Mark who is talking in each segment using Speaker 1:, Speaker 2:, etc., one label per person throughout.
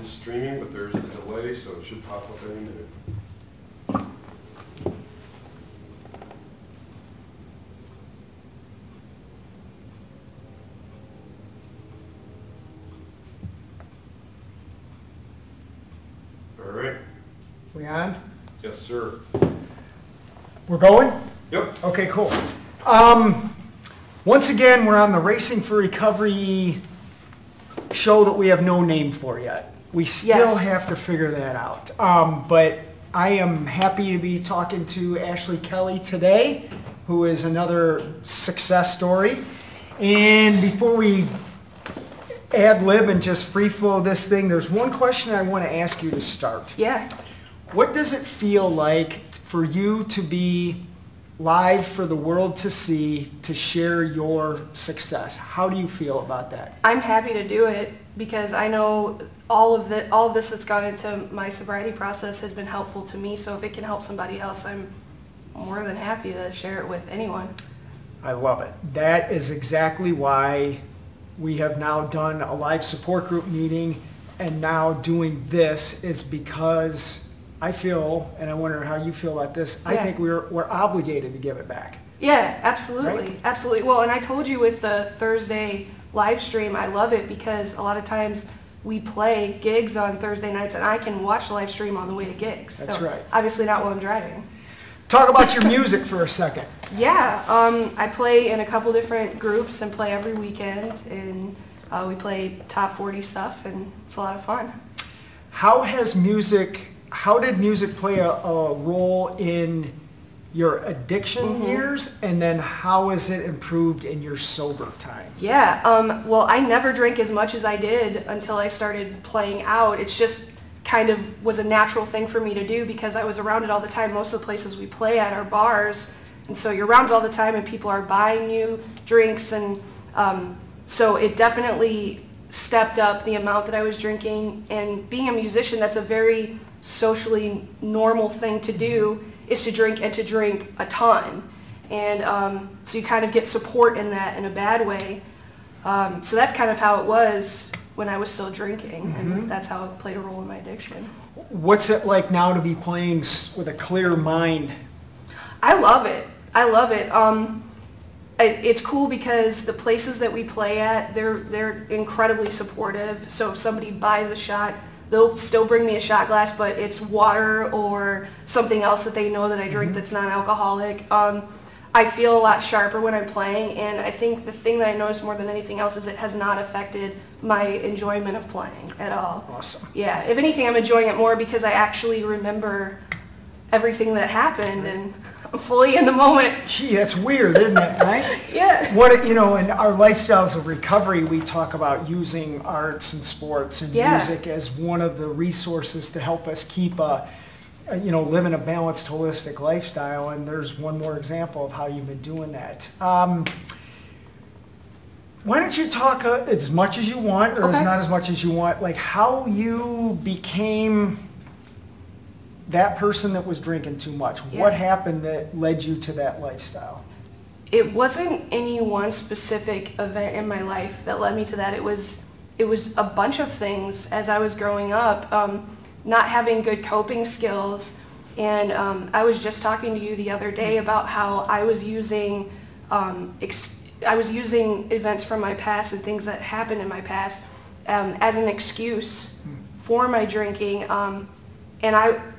Speaker 1: is streaming, but there's the delay, so it should pop up any minute. All right.
Speaker 2: We on?
Speaker 1: Yes, sir.
Speaker 2: We're going?
Speaker 1: Yep.
Speaker 2: Okay, cool. Once again, we're on the Racing for Recovery show that we have no name for yet. We still have to figure that out. But I am happy to be talking to Ashley Kelly today, who is another success story. And before we ad-lib and just free-flow this thing, there's one question I want to ask you to start.
Speaker 3: Yeah.
Speaker 2: What does it feel like for you to be live for the world to see, to share your success? How do you feel about that?
Speaker 3: I'm happy to do it because I know all of this that's gone into my sobriety process has been helpful to me. So if it can help somebody else, I'm more than happy to share it with anyone.
Speaker 2: I love it. That is exactly why we have now done a live support group meeting, and now doing this is because I feel, and I wonder how you feel about this, I think we're obligated to give it back.
Speaker 3: Yeah, absolutely.
Speaker 2: Right?
Speaker 3: Absolutely. Well, and I told you with the Thursday live stream, I love it because a lot of times we play gigs on Thursday nights and I can watch the live stream on the way to gigs.
Speaker 2: That's right.
Speaker 3: Obviously not while I'm driving.
Speaker 2: Talk about your music for a second.
Speaker 3: Yeah, I play in a couple different groups and play every weekend, and we play top 40 stuff, and it's a lot of fun.
Speaker 2: How did music play a role in your addiction years, and then how has it improved in your sober time?
Speaker 3: Yeah, well, I never drank as much as I did until I started playing out. It's just kind of was a natural thing for me to do because I was around it all the time. Most of the places we play at are bars, and so you're around it all the time and people are buying you drinks, and so it definitely stepped up the amount that I was drinking. And being a musician, that's a very socially normal thing to do, is to drink, and to drink a ton. And so you kind of get support in that in a bad way. So that's kind of how it was when I was still drinking, and that's how it played a role in my addiction.
Speaker 2: What's it like now to be playing with a clear mind?
Speaker 3: I love it. I love it. It's cool because the places that we play at, they're incredibly supportive. So if somebody buys a shot, they'll still bring me a shot glass, but it's water or something else that they know that I drink that's non-alcoholic. I feel a lot sharper when I'm playing, and I think the thing that I notice more than anything else is it has not affected my enjoyment of playing at all.
Speaker 2: Awesome.
Speaker 3: Yeah, if anything, I'm enjoying it more because I actually remember everything that happened, and I'm fully in the moment.
Speaker 2: Gee, that's weird, isn't it, right?
Speaker 3: Yeah.
Speaker 2: In our lifestyles of recovery, we talk about using arts and sports and music as one of the resources to help us keep living a balanced, holistic lifestyle, and there's one more example of how you've been doing that. Why don't you talk as much as you want, or as not as much as you want, like how you became that person that was drinking too much. Yeah. What happened that led you to that lifestyle?
Speaker 3: It wasn't any one specific event in my life that led me to that. It was a bunch of things as I was growing up. Not having good coping skills, and I was just talking to you the other day about how I was using events from my past and things that happened in my past as an excuse for my drinking, and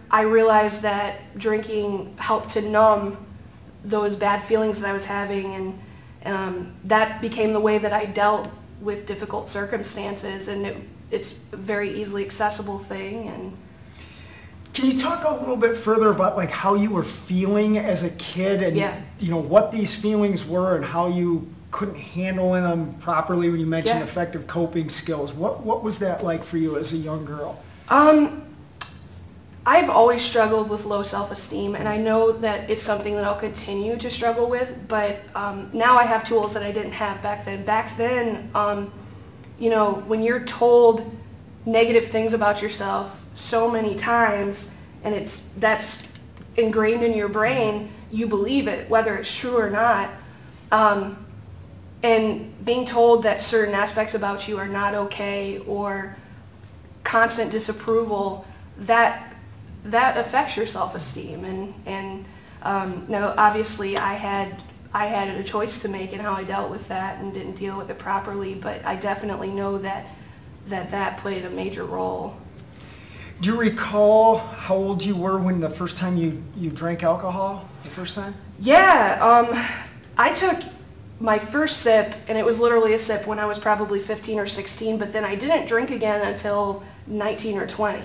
Speaker 3: I realized that drinking helped to numb those bad feelings that I was having, and that became the way that I dealt with difficult circumstances, and it's a very easily accessible thing. And
Speaker 2: can you talk a little bit further about like how you were feeling as a kid, and what these feelings were and how you couldn't handle them properly when you mentioned effective coping skills? What was that like for you as a young girl?
Speaker 3: I've always struggled with low self-esteem, and I know that it's something that I'll continue to struggle with, but now I have tools that I didn't have back then. Back then, when you're told negative things about yourself so many times, and that's ingrained in your brain, you believe it, whether it's true or not. And being told that certain aspects about you are not okay, or constant disapproval, that affects your self-esteem. And now obviously I had a choice to make in how I dealt with that and didn't deal with it properly, but I definitely know that played a major role.
Speaker 2: Do you recall how old you were when the first time you drank alcohol, the first time?
Speaker 3: Yeah, I took my first sip, and it was literally a sip when I was probably 15 or 16, but then I didn't drink again until 19 or 20.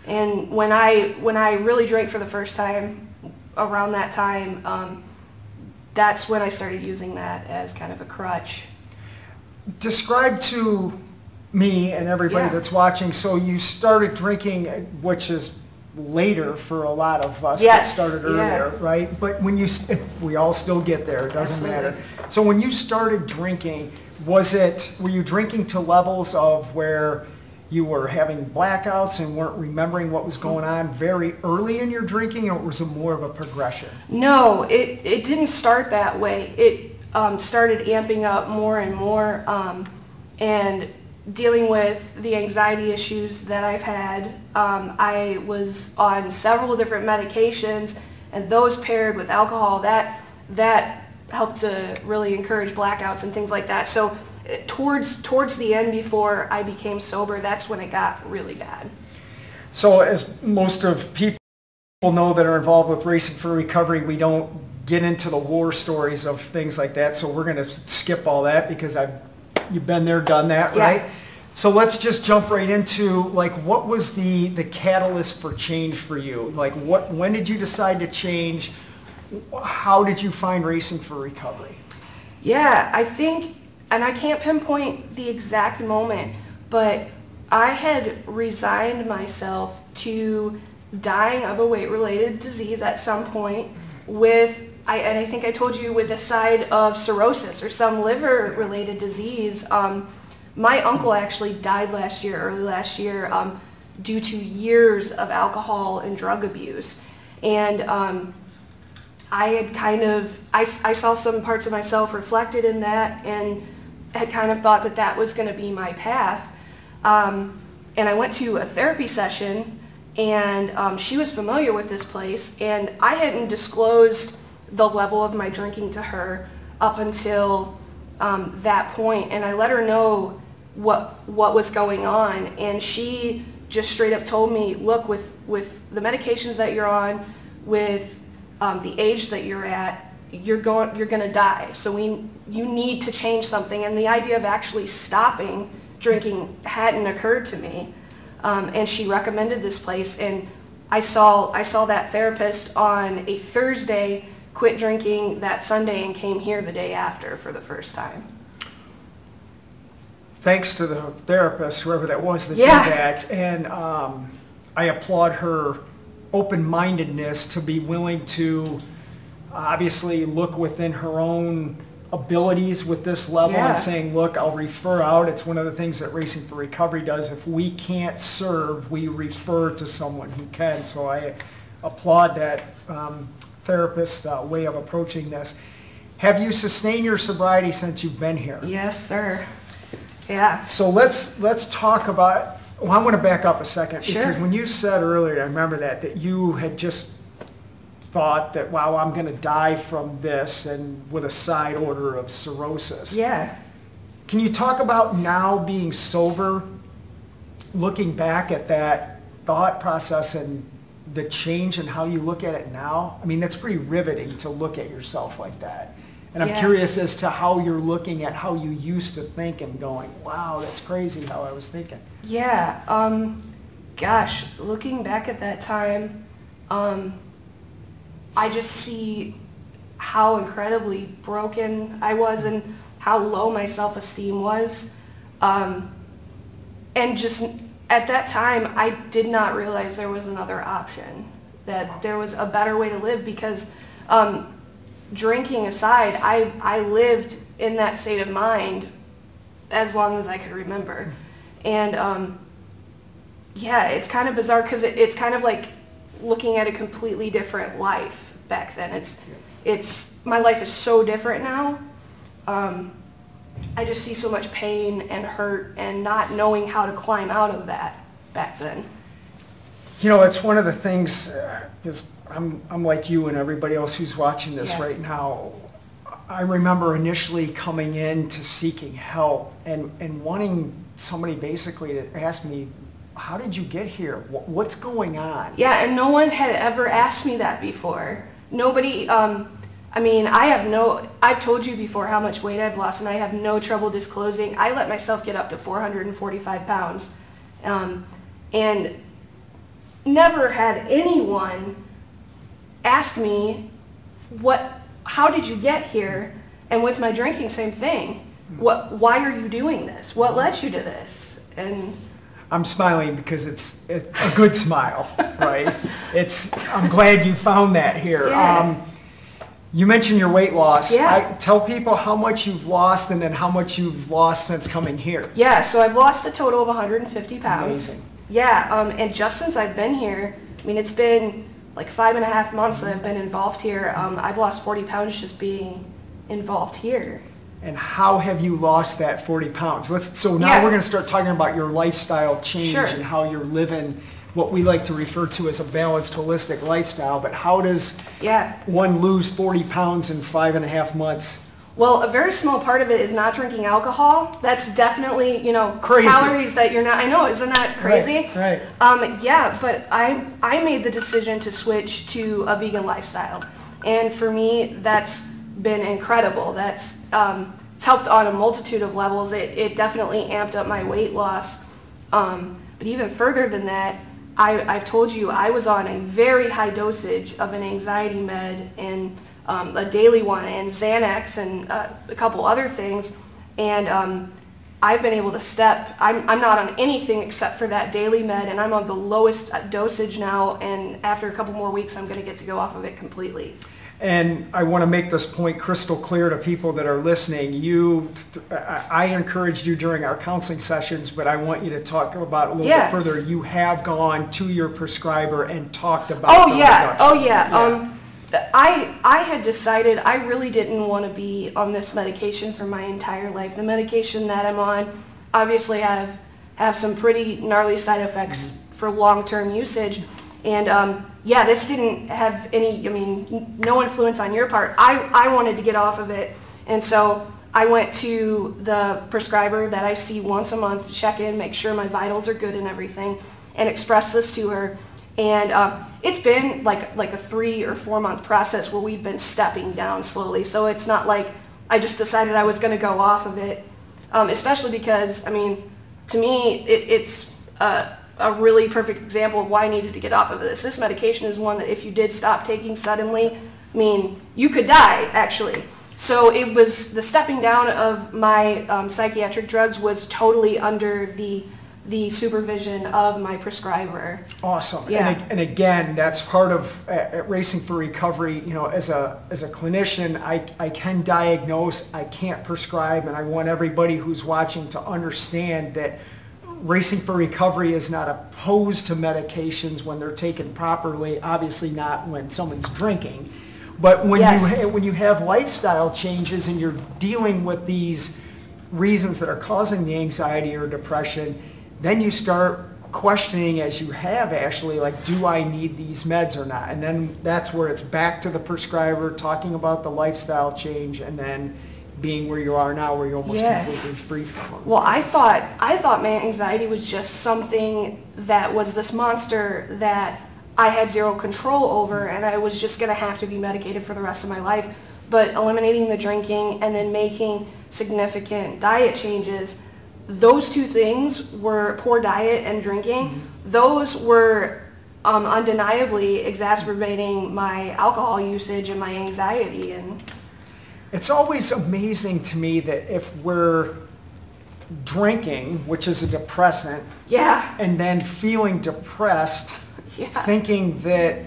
Speaker 3: And when I really drank for the first time, around that time, that's when I started using that as kind of a crutch.
Speaker 2: Describe to me and everybody
Speaker 3: Yeah.
Speaker 2: that's watching, so you started drinking, which is later for a lot of us
Speaker 3: Yes,
Speaker 2: that started earlier,
Speaker 3: yeah.
Speaker 2: right? But when we all still get there, it doesn't
Speaker 3: Absolutely.
Speaker 2: matter. So when you started drinking, were you drinking to levels of where you were having blackouts and weren't remembering what was going on very early in your drinking, or was it more of a progression?
Speaker 3: No, it didn't start that way. It started amping up more and more, and dealing with the anxiety issues that I've had. I was on several different medications, and those paired with alcohol, that helped to really encourage blackouts and things like that. So towards the end, before I became sober, that's when it got really bad.
Speaker 2: So as most of people know that are involved with Racing for Recovery, we don't get into the war stories of things like that, so we're going to skip all that because you've been there, done that,
Speaker 3: Yeah.
Speaker 2: right? So let's just jump right into, like, what was the catalyst for change for you? Like, when did you decide to change? How did you find Racing for Recovery?
Speaker 3: Yeah, I think, and I can't pinpoint the exact moment, but I had resigned myself to dying of a weight-related disease at some point and I think I told you, with a side of cirrhosis or some liver-related disease. My uncle actually died early last year, due to years of alcohol and drug abuse. And I had I saw some parts of myself reflected in that, and had kind of thought that was going to be my path. And I went to a therapy session, and she was familiar with this place, and I hadn't disclosed the level of my drinking to her up until that point, and I let her know what was going on, and she just straight up told me, look, with the medications that you're on, with the age that you're at, you're gonna die. So you need to change something. And the idea of actually stopping drinking hadn't occurred to me. And she recommended this place, and I saw that therapist on a Thursday, quit drinking that Sunday, and came here the day after for the first time.
Speaker 2: Thanks to the therapist, whoever that was that
Speaker 3: Yeah.
Speaker 2: did that, and I applaud her open-mindedness to be willing to obviously look within her own abilities with this level,
Speaker 3: Yeah.
Speaker 2: and saying, look, I'll refer out. It's one of the things that Racing for Recovery does. If we can't serve, we refer to someone who can. So I applaud that therapist's way of approaching this. Have you sustained your sobriety since you've been here?
Speaker 3: Yes, sir. Yeah.
Speaker 2: So let's talk about, well, I want to back up a second.
Speaker 3: Sure.
Speaker 2: Because when you said earlier, I remember that you had just thought that, wow, I'm going to die from this, and with a side order of cirrhosis.
Speaker 3: Yeah.
Speaker 2: Can you talk about now being sober, looking back at that thought process and the change in how you look at it now? I mean, that's pretty riveting to look at yourself like that. And I'm
Speaker 3: Yeah.
Speaker 2: curious as to how you're looking at how you used to think and going, wow, that's crazy how I was thinking.
Speaker 3: Yeah. Gosh, looking back at that time, I just see how incredibly broken I was and how low my self-esteem was. And just at that time, I did not realize there was another option, that there was a better way to live, because drinking aside, I lived in that state of mind as long as I could remember. And yeah, it's kind of bizarre, because it's kind of like looking at a completely different life back then. My life is so different now. I just see so much pain and hurt and not knowing how to climb out of that. back then.
Speaker 2: You know, it's one of the things, because I'm like you and everybody else who's watching this
Speaker 3: Yeah.
Speaker 2: right now. I remember initially coming in to seeking help and wanting somebody basically to ask me, how did you get here? What's going on?
Speaker 3: Yeah, and no one had ever asked me that before. Nobody, I mean, I've told you before how much weight I've lost, and I have no trouble disclosing. I let myself get up to 445 pounds, and never had anyone ask me, how did you get here? And with my drinking, same thing. Why are you doing this? What led you to this? And
Speaker 2: I'm smiling because it's a good smile, right? I'm glad you found that here.
Speaker 3: Yeah.
Speaker 2: You mentioned your weight loss.
Speaker 3: Yeah.
Speaker 2: Tell people how much you've lost and then how much you've lost since coming here.
Speaker 3: Yeah, so I've lost a total of 150 pounds.
Speaker 2: Amazing.
Speaker 3: Yeah, and just since I've been here, I mean, it's been like 5.5 months that I've been involved here. I've lost 40 pounds just being involved here.
Speaker 2: And how have you lost that 40 pounds? So now
Speaker 3: Yeah.
Speaker 2: we're going to start talking about your lifestyle change
Speaker 3: Sure.
Speaker 2: and how you're living what we like to refer to as a balanced, holistic lifestyle. But how does
Speaker 3: Yeah.
Speaker 2: one lose 40 pounds in 5.5 months?
Speaker 3: Well, a very small part of it is not drinking alcohol. That's definitely,
Speaker 2: Crazy.
Speaker 3: calories that you're not, I know, isn't that crazy?
Speaker 2: Right.
Speaker 3: Yeah, but I made the decision to switch to a vegan lifestyle. And for me, that's been incredible. It's helped on a multitude of levels. It definitely amped up my weight loss. But even further than that, I've told you I was on a very high dosage of an anxiety med and a daily one and Xanax and a couple other things. And I've been able to I'm not on anything except for that daily med, and I'm on the lowest dosage now, and after a couple more weeks I'm going to get to go off of it completely.
Speaker 2: And I want to make this point crystal clear to people that are listening. I encouraged you during our counseling sessions, but I want you to talk about it a little bit further. You have gone to your prescriber and talked about the reduction.
Speaker 3: I had decided I really didn't want to be on this medication for my entire life. The medication that I'm on obviously have some pretty gnarly side effects for long-term usage. And this didn't have any, no influence on your part. I wanted to get off of it. And so I went to the prescriber that I see once a month to check in, make sure my vitals are good and everything, and express this to her. And it's been like a 3 or 4 month process where we've been stepping down slowly. So it's not like I just decided I was going to go off of it, especially because, to me, it's a really perfect example of why I needed to get off of this. This medication is one that if you did stop taking suddenly, you could die, actually. So it was the stepping down of my psychiatric drugs was totally under the supervision of my prescriber.
Speaker 2: Awesome.
Speaker 3: Yeah.
Speaker 2: And again, that's part of Racing for Recovery. As a clinician, I can diagnose, I can't prescribe, and I want everybody who's watching to understand that Racing for Recovery is not opposed to medications when they're taken properly, obviously not when someone's drinking. But when you have lifestyle changes and you're dealing with these reasons that are causing the anxiety or depression, then you start questioning, as you have actually, like, do I need these meds or not? And then that's where it's back to the prescriber, talking about the lifestyle change, and then being where you are now, where you're almost completely free from them.
Speaker 3: Well, I thought my anxiety was just something that was this monster that I had zero control over, and I was just going to have to be medicated for the rest of my life. But eliminating the drinking and then making significant diet changes, those two things were poor diet and drinking. Those were undeniably exacerbating my alcohol usage and my anxiety. And
Speaker 2: it's always amazing to me that if we're drinking, which is a depressant, and then feeling depressed, thinking that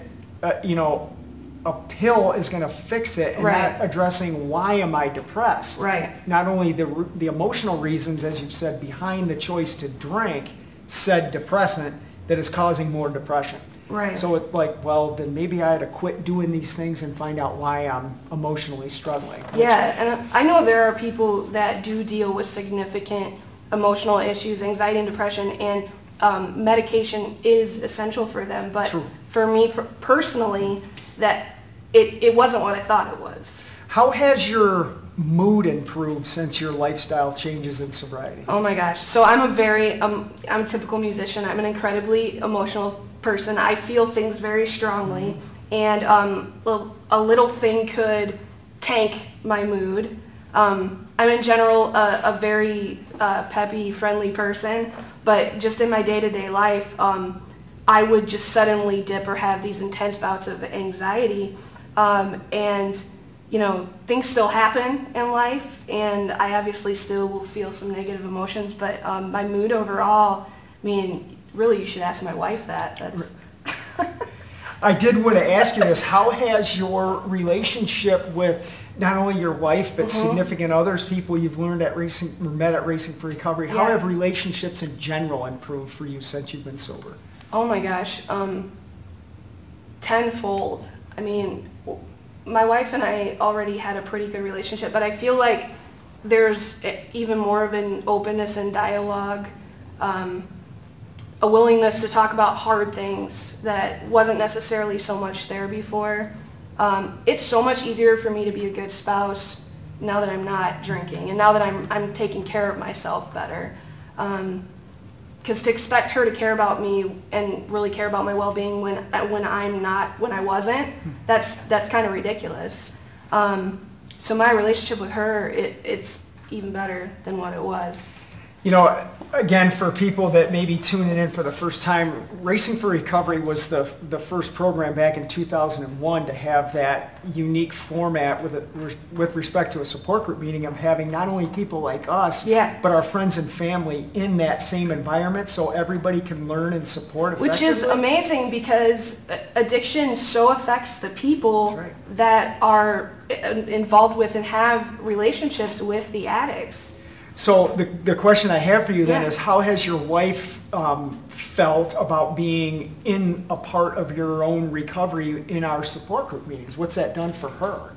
Speaker 2: a pill is going to fix it, and not addressing why am I depressed. Not only the emotional reasons, as you've said, behind the choice to drink said depressant that is causing more depression. So it's like, well, then maybe I had to quit doing these things and find out why I'm emotionally struggling.
Speaker 3: And I know there are people that do deal with significant emotional issues, anxiety and depression, and medication is essential for them. But
Speaker 2: True.
Speaker 3: for me personally, that it wasn't what I thought it was.
Speaker 2: How has your mood improved since your lifestyle changes in sobriety?
Speaker 3: Oh my gosh. So I'm a typical musician. I'm an incredibly emotional person. I feel things very strongly, and a little thing could tank my mood. I'm in general a very peppy, friendly person, but just in my day-to-day life, I would just suddenly dip or have these intense bouts of anxiety, and you know, things still happen in life, and I obviously still will feel some negative emotions, but my mood overall, I mean, really you should ask my wife that. That's
Speaker 2: I did want to ask you this. How has your relationship with not only your wife, but significant others, people you've met at Racing for Recovery, how
Speaker 3: Yeah.
Speaker 2: have relationships in general improved for you since you've been sober?
Speaker 3: Oh my gosh, tenfold. I mean, my wife and I already had a pretty good relationship, but I feel like there's even more of an openness and dialogue, a willingness to talk about hard things that wasn't necessarily so much there before. It's so much easier for me to be a good spouse now that I'm not drinking, and now that I'm taking care of myself better. Because to expect her to care about me and really care about my well-being when I wasn't, that's kind of ridiculous. So my relationship with her, it's even better than what it was.
Speaker 2: You know, again, for people that may be tuning in for the first time, Racing for Recovery was the first program back in 2001 to have that unique format with respect to a support group meeting of having not only people like us,
Speaker 3: Yeah.
Speaker 2: but our friends and family in that same environment so everybody can learn and support
Speaker 3: Which is
Speaker 2: effectively.
Speaker 3: amazing because addiction so affects the people
Speaker 2: That's right.
Speaker 3: that are involved with and have relationships with the addicts.
Speaker 2: So the question I have for you then
Speaker 3: Yeah.
Speaker 2: is, how has your wife felt about being in a part of your own recovery in our support group meetings? What's that done for her?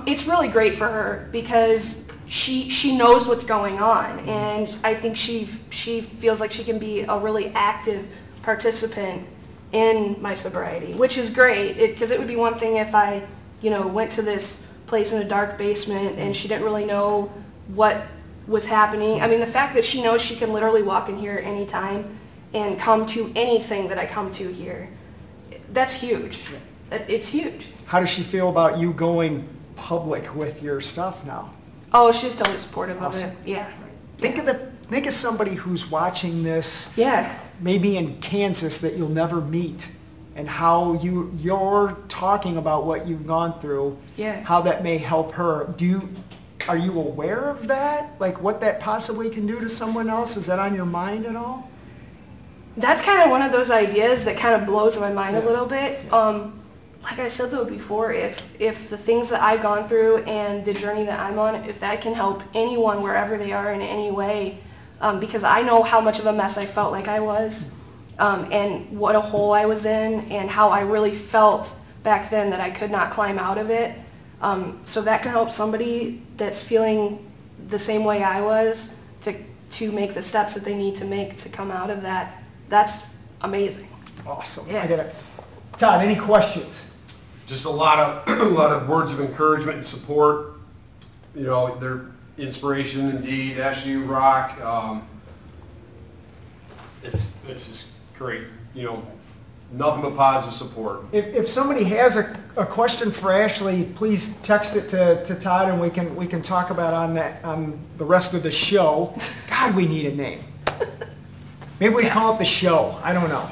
Speaker 3: It's really great for her because she knows what's going on, and I think she feels like she can be a really active participant in my sobriety, which is great, because it would be one thing if I, went to this place in a dark basement and she didn't really know what was happening. I mean, the fact that she knows she can literally walk in here anytime and come to anything that I come to here, that's huge. It's huge.
Speaker 2: How does she feel about you going public with your stuff now?
Speaker 3: Oh, she's totally supportive
Speaker 2: Awesome.
Speaker 3: of it. Yeah.
Speaker 2: Think of somebody who's watching this,
Speaker 3: Yeah.
Speaker 2: maybe in Kansas, that you'll never meet, and how you're talking about what you've gone through,
Speaker 3: Yeah.
Speaker 2: how that may help her. Are you aware of that? Like what that possibly can do to someone else? Is that on your mind at all?
Speaker 3: That's kind of one of those ideas that kind of blows my mind a
Speaker 2: Yeah.
Speaker 3: little bit. Like I said though before, if the things that I've gone through and the journey that I'm on, if that can help anyone wherever they are in any way, because I know how much of a mess I felt like I was, and what a hole I was in, and how I really felt back then that I could not climb out of it. So that can help somebody that's feeling the same way I was to make the steps that they need to make to come out of that. That's amazing.
Speaker 2: Awesome.
Speaker 3: Yeah.
Speaker 2: I get it. Todd, any questions?
Speaker 1: Just a lot of words of encouragement and support. They're inspiration indeed. Ashley, you rock. It's just great. Nothing but positive support.
Speaker 2: If somebody has a question for Ashley, please text it to Todd, and we can talk about on the rest of the show. God, we need a name. Maybe we call it the show. I don't know.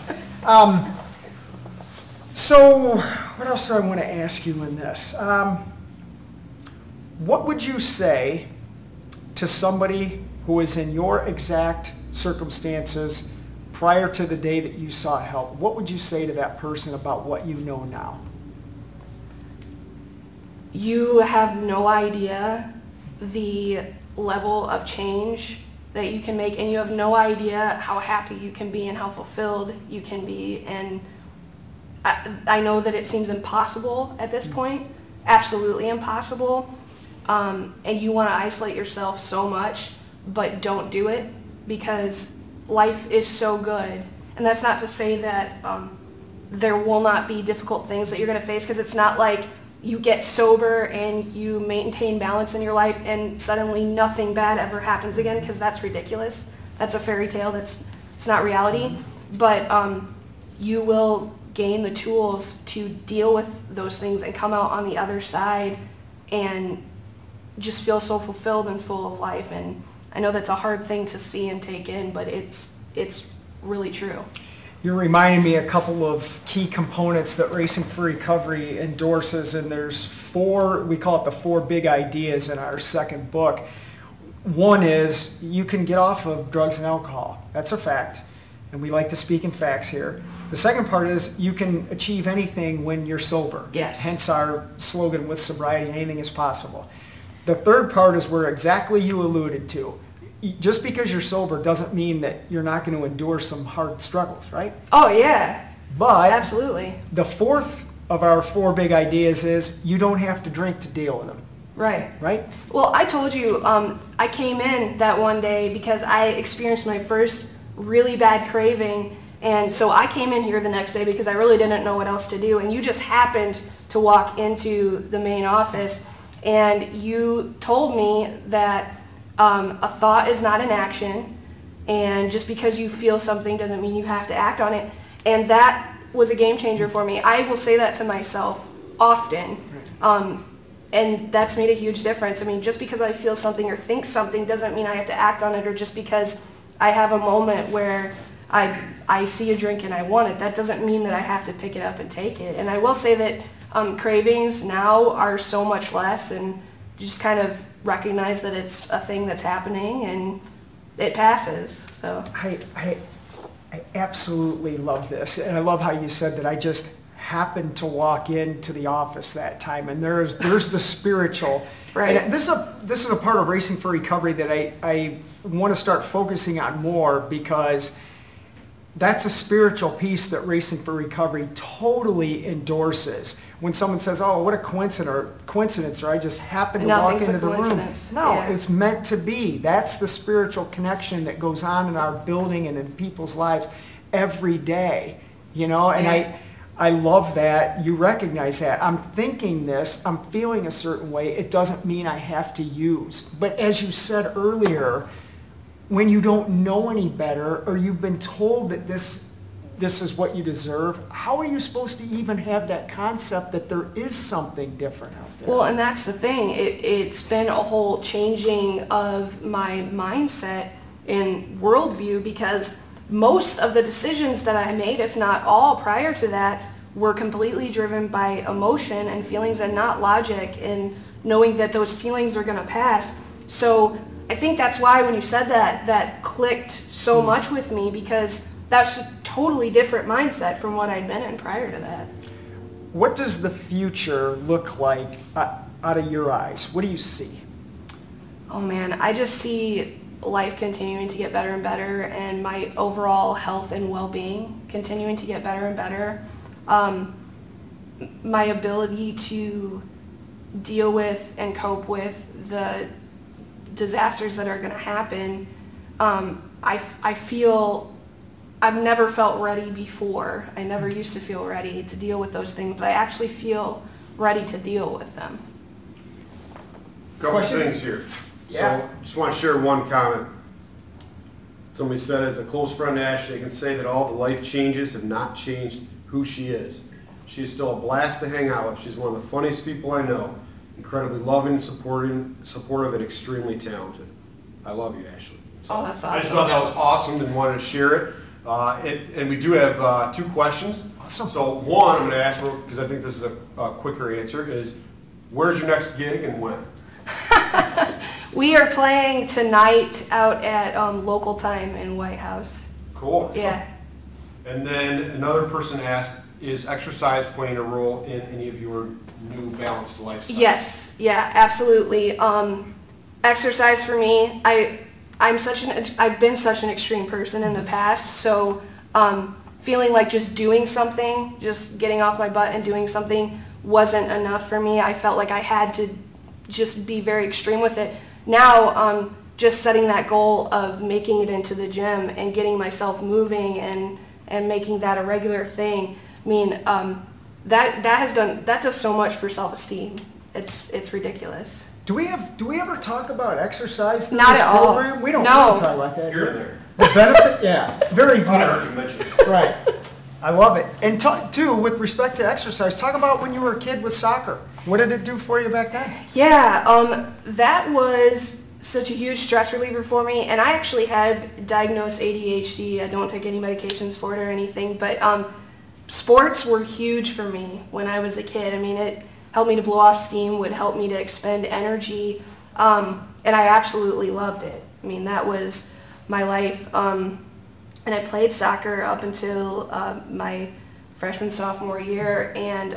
Speaker 2: So what else do I want to ask you in this? What would you say to somebody who is in your exact circumstances prior to the day that you sought help? What would you say to that person about what you know now?
Speaker 3: You have no idea the level of change that you can make, and you have no idea how happy you can be and how fulfilled you can be. And I know that it seems impossible at this point, absolutely impossible, and you want to isolate yourself so much, but don't do it, because life is so good, And that's not to say that there will not be difficult things that you're going to face, because it's not like you get sober and you maintain balance in your life and suddenly nothing bad ever happens again, because that's ridiculous. That's a fairy tale. It's not reality. But you will gain the tools to deal with those things and come out on the other side and just feel so fulfilled and full of life. And I know that's a hard thing to see and take in, but it's really true.
Speaker 2: You're reminding me a couple of key components that Racing for Recovery endorses, and there's 4, we call it the 4 big ideas in our second book. One is you can get off of drugs and alcohol. That's a fact, and we like to speak in facts here. The second part is you can achieve anything when you're sober.
Speaker 3: Yes.
Speaker 2: Hence our slogan, with sobriety, anything is possible. The third part is where exactly you alluded to. Just because you're sober doesn't mean that you're not going to endure some hard struggles, right?
Speaker 3: Oh, yeah.
Speaker 2: But
Speaker 3: Absolutely.
Speaker 2: the fourth of our 4 big ideas is you don't have to drink to deal with them,
Speaker 3: Right.
Speaker 2: right?
Speaker 3: Well, I told you, I came in that one day because I experienced my first really bad craving, and so I came in here the next day because I really didn't know what else to do, and you just happened to walk into the main office, and you told me that a thought is not an action, and just because you feel something doesn't mean you have to act on it, and that was a game changer for me. I will say that to myself often, and that's made a huge difference. I mean, just because I feel something or think something doesn't mean I have to act on it, or just because I have a moment where I see a drink and I want it, that doesn't mean that I have to pick it up and take it. And I will say that cravings now are so much less, and just kind of recognize that it's a thing that's happening and it passes. So
Speaker 2: I absolutely love this, and I love how you said that I just happened to walk into the office that time, and there's the spiritual.
Speaker 3: Right.
Speaker 2: And this is a part of Racing for Recovery that I want to start focusing on more, because that's a spiritual piece that Racing for Recovery totally endorses. When someone says, oh, what a coincidence, or I just happened to walk into the room. No,
Speaker 3: Yeah.
Speaker 2: it's meant to be. That's the spiritual connection that goes on in our building and in people's lives every day, you know, and
Speaker 3: Yeah.
Speaker 2: I love that you recognize that. I'm thinking this, I'm feeling a certain way. It doesn't mean I have to use. But as you said earlier, when you don't know any better, or you've been told that this is what you deserve, how are you supposed to even have that concept that there is something different out there?
Speaker 3: Well, and that's the thing. It's been a whole changing of my mindset and worldview, because most of the decisions that I made, if not all prior to that, were completely driven by emotion and feelings and not logic, and knowing that those feelings are going to pass. So I think that's why when you said that clicked so much with me, because that's a totally different mindset from what I'd been in prior to that.
Speaker 2: What does the future look like out of your eyes? What do you see?
Speaker 3: Oh man, I just see life continuing to get better and better, and my overall health and well-being continuing to get better and better. My ability to deal with and cope with the disasters that are going to happen, I feel I've never felt ready before. I never used to feel ready to deal with those things, but I actually feel ready to deal with them.
Speaker 1: Couple of things here.
Speaker 2: Yeah.
Speaker 1: So just want to share one comment. Somebody said, as a close friend to Ashley, I can say that all the life changes have not changed who she is. She is still a blast to hang out with. She's one of the funniest people I know. Incredibly loving, supportive, and extremely talented. I love you, Ashley. So
Speaker 3: Oh, that's
Speaker 1: I just
Speaker 3: awesome.
Speaker 1: thought that was awesome and wanted to share it. And we do have 2 questions.
Speaker 2: Awesome.
Speaker 1: So one, I'm going to ask for, because I think this is a quicker answer, is where's your next gig and when?
Speaker 3: We are playing tonight out at local time in White House.
Speaker 1: Cool.
Speaker 3: Yeah.
Speaker 1: And then another person asked, is exercise playing a role in any of your new balanced lifestyle?
Speaker 3: Yes. Yeah, absolutely. Exercise for me, I've been such an extreme person in the past, so feeling like just doing something, just getting off my butt and doing something wasn't enough for me. I felt like I had to just be very extreme with it. Now, just setting that goal of making it into the gym and getting myself moving and and making that a regular thing. I mean, that does so much for self-esteem. It's ridiculous.
Speaker 2: Do we ever talk about exercise through
Speaker 3: Not
Speaker 2: this
Speaker 3: at all.
Speaker 2: program? We don't
Speaker 3: No.
Speaker 2: really talk about that.
Speaker 1: Here and there.
Speaker 2: The benefit, yeah, very
Speaker 1: I
Speaker 2: good.
Speaker 1: heard you mention it.
Speaker 2: Right. I love it. And too, with respect to exercise, talk about when you were a kid with soccer. What did it do for you back then?
Speaker 3: Yeah, that was such a huge stress reliever for me, and I actually have diagnosed ADHD. I don't take any medications for it or anything, but sports were huge for me when I was a kid. I mean, it helped me to blow off steam, would help me to expend energy, and I absolutely loved it. I mean, that was my life, and I played soccer up until my freshman, sophomore year, and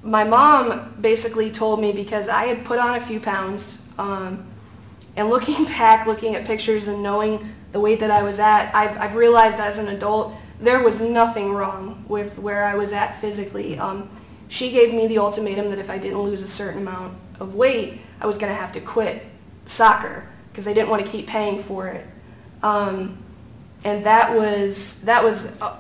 Speaker 3: my mom basically told me, because I had put on a few pounds, and looking back, looking at pictures and knowing the weight that I was at, I've realized as an adult there was nothing wrong with where I was at physically. She gave me the ultimatum that if I didn't lose a certain amount of weight, I was going to have to quit soccer because they didn't want to keep paying for it. And that was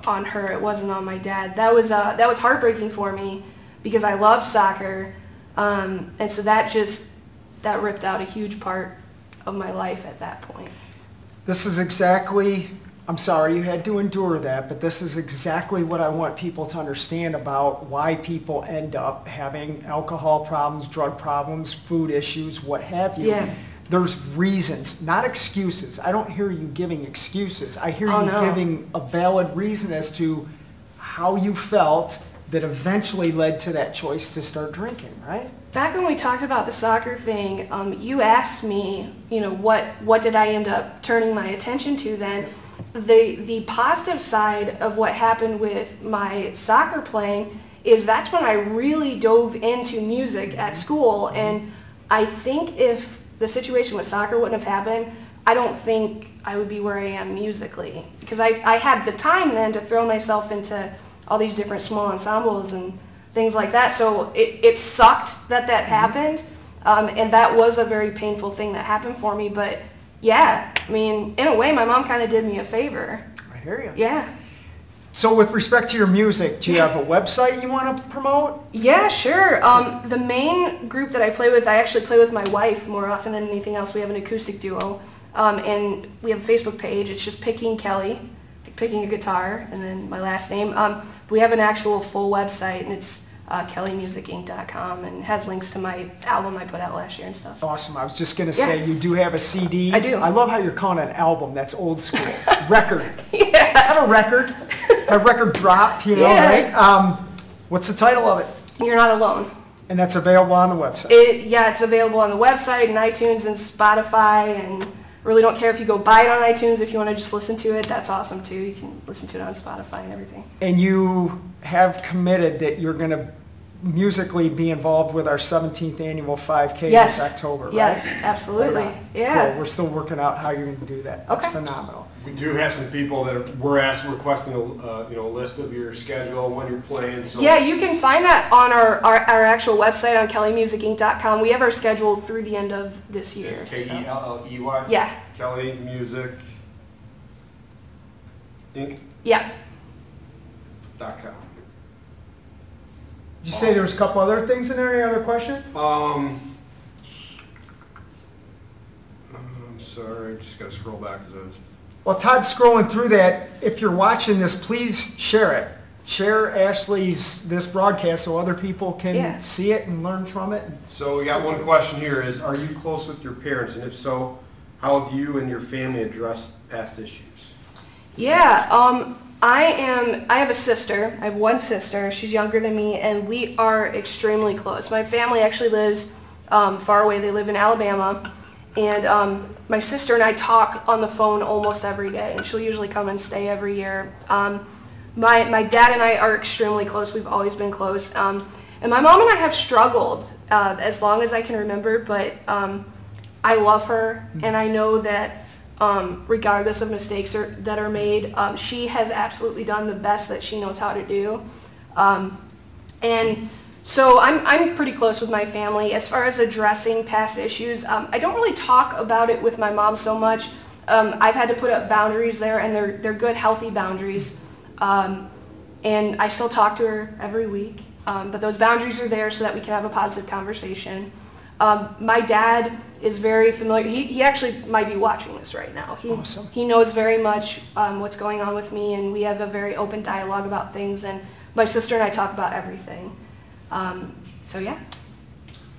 Speaker 3: on her. It wasn't on my dad. That was heartbreaking for me because I loved soccer, and so that ripped out a huge part of my life at that point.
Speaker 2: This is exactly, I'm sorry you had to endure that, but this is exactly what I want people to understand about why people end up having alcohol problems, drug problems, food issues, what have you.
Speaker 3: Yeah.
Speaker 2: There's reasons, not excuses. I don't hear you giving excuses. I hear
Speaker 3: Oh,
Speaker 2: you
Speaker 3: no.
Speaker 2: giving a valid reason as to how you felt that eventually led to that choice to start drinking, right?
Speaker 3: Back when we talked about the soccer thing, you asked me, what did I end up turning my attention to then? The positive side of what happened with my soccer playing is that's when I really dove into music at school, and I think if the situation with soccer wouldn't have happened, I don't think I would be where I am musically, because I had the time then to throw myself into all these different small ensembles and things like that. So it sucked that happened, and that was a very painful thing that happened for me. But yeah, I mean, in a way, my mom kind of did me a favor.
Speaker 2: I hear you.
Speaker 3: Yeah.
Speaker 2: So with respect to your music, do you have a website you want to promote?
Speaker 3: Yeah, sure. The main group that I play with, I actually play with my wife more often than anything else. We have an acoustic duo, and we have a Facebook page. It's just Picking Kelly, picking a guitar, and then my last name. We have an actual full website, and it's kellymusicinc.com, and has links to my album I put out last year and stuff.
Speaker 2: Awesome. I was just going to say, you do have a CD.
Speaker 3: I do.
Speaker 2: I love how you're calling it an album. That's old school. Record. Yeah. I have a record. A record dropped,
Speaker 3: Yeah.
Speaker 2: right? What's the title of it?
Speaker 3: You're Not Alone.
Speaker 2: And that's available on the website.
Speaker 3: It's available on the website and iTunes and Spotify, and really don't care if you go buy it on iTunes. If you want to just listen to it, that's awesome too. You can listen to it on Spotify and everything.
Speaker 2: And you have committed that you're going to musically be involved with our 17th annual 5K
Speaker 3: Yes.
Speaker 2: this October, right?
Speaker 3: Yes, absolutely.
Speaker 2: Right on.
Speaker 3: Yeah.
Speaker 2: Cool. We're still working out how you're going to do that. That's
Speaker 3: Okay.
Speaker 2: phenomenal.
Speaker 1: We do have some people that were requesting a list of your schedule, when you're playing. So
Speaker 3: Yeah, you can find that on our actual website on kellymusicinc.com. We have our schedule through the end of this year.
Speaker 1: it's
Speaker 3: so.
Speaker 1: Kelley.
Speaker 3: Yeah.
Speaker 1: Kelly Music Inc.
Speaker 3: Yeah.
Speaker 1: .com.
Speaker 2: Did you say there was a couple other things in there? Any other question?
Speaker 1: I'm sorry, I just gotta scroll back as I was.
Speaker 2: Well, Todd's scrolling through that. If you're watching this, please share it. Share Ashley's this broadcast so other people can
Speaker 3: Yeah.
Speaker 2: see it and learn from it.
Speaker 1: So we got one question here is, are you close with your parents? And if so, how have you and your family addressed past issues?
Speaker 3: Yeah, I have a sister. I have one sister. She's younger than me, and we are extremely close. My family actually lives far away. They live in Alabama, and my sister and I talk on the phone almost every day, and she'll usually come and stay every year. My dad and I are extremely close. We've always been close. And my mom and I have struggled as long as I can remember, but I love her, and I know that regardless of mistakes that are made, she has absolutely done the best that she knows how to do. And so I'm pretty close with my family. As far as addressing past issues, I don't really talk about it with my mom so much. I've had to put up boundaries there, and they're good, healthy boundaries. And I still talk to her every week, but those boundaries are there so that we can have a positive conversation. My dad is very familiar. He actually might be watching this right now.
Speaker 2: Awesome.
Speaker 3: He knows very much what's going on with me, and we have a very open dialogue about things, and my sister and I talk about everything. So yeah.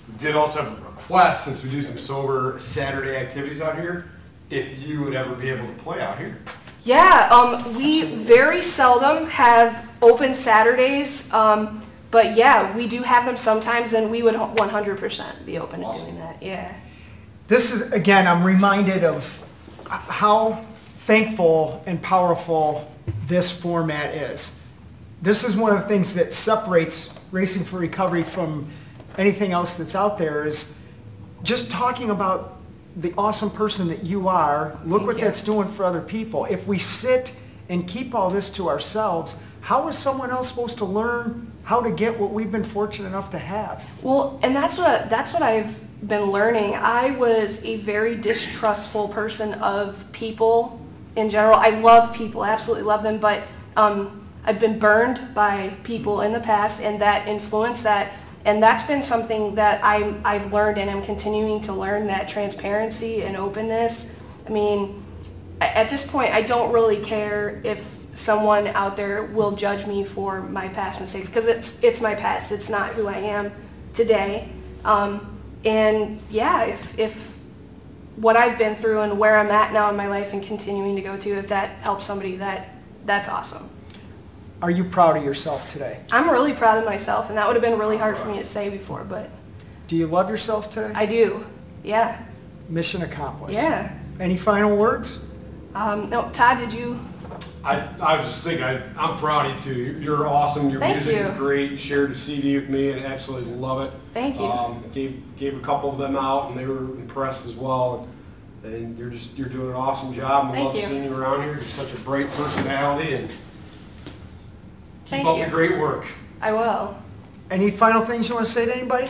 Speaker 1: We did also have a request, since we do some sober Saturday activities out here, if you would ever be able to play out here.
Speaker 3: Yeah, we very seldom have open Saturdays, but yeah, we do have them sometimes, and we would 100% be open to doing that, yeah.
Speaker 2: This is, again, I'm reminded of how thankful and powerful this format is. This is one of the things that separates Racing for Recovery from anything else that's out there, is just talking about the awesome person that you are. Look what that's doing for other people. If we sit and keep all this to ourselves, how is someone else supposed to learn how to get what we've been fortunate enough to have?
Speaker 3: Well, and that's what I've been learning. I was a very distrustful person of people in general. I love people, absolutely love them, but I've been burned by people in the past, and that influence that. And that's been something that I've learned, and I'm continuing to learn, that transparency and openness. I mean, at this point, I don't really care if someone out there will judge me for my past mistakes, because it's my past. It's not who I am today. And yeah, if what I've been through and where I'm at now in my life and continuing to go to, if that helps somebody, that's awesome.
Speaker 2: Are you proud of yourself today?
Speaker 3: I'm really proud of myself, and that would have been really hard for me to say before, but
Speaker 2: Do you love yourself today?
Speaker 3: I do, yeah.
Speaker 2: Mission accomplished.
Speaker 3: Yeah.
Speaker 2: Any final words?
Speaker 3: No, Todd, did you?
Speaker 1: I was just thinking, I'm proud of you too. You're awesome. Your
Speaker 3: Thank
Speaker 1: music
Speaker 3: you.
Speaker 1: is great. You shared a CD with me and absolutely love it.
Speaker 3: Thank you.
Speaker 1: Gave a couple of them out and they were impressed as well. And you're doing an awesome job. We
Speaker 3: Thank
Speaker 1: love
Speaker 3: you.
Speaker 1: seeing you around here. You're such a bright personality, and keep
Speaker 3: Thank
Speaker 1: up
Speaker 3: you.
Speaker 1: the great work.
Speaker 3: I will.
Speaker 2: Any final things you want to say to anybody?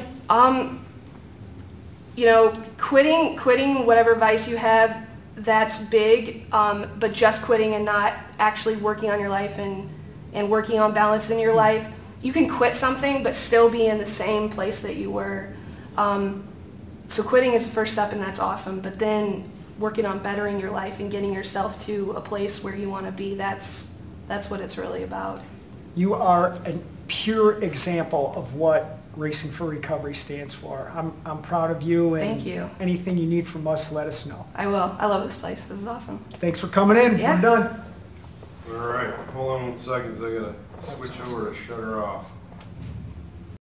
Speaker 3: You know, quitting whatever vice you have, that's big, but just quitting and not actually working on your life and working on balance in your life. You can quit something but still be in the same place that you were. So quitting is the first step, and that's awesome, but then working on bettering your life and getting yourself to a place where you want to be, that's what it's really about.
Speaker 2: You are a pure example of what Racing for Recovery stands for. I'm proud of you, and
Speaker 3: Thank you.
Speaker 2: anything you need from us, let us know.
Speaker 3: I will. I love this place. This is awesome.
Speaker 2: Thanks for coming in.
Speaker 3: Yeah.
Speaker 2: We're done.
Speaker 1: All right, hold on 1 second, 'cause I gotta switch over to shut her off.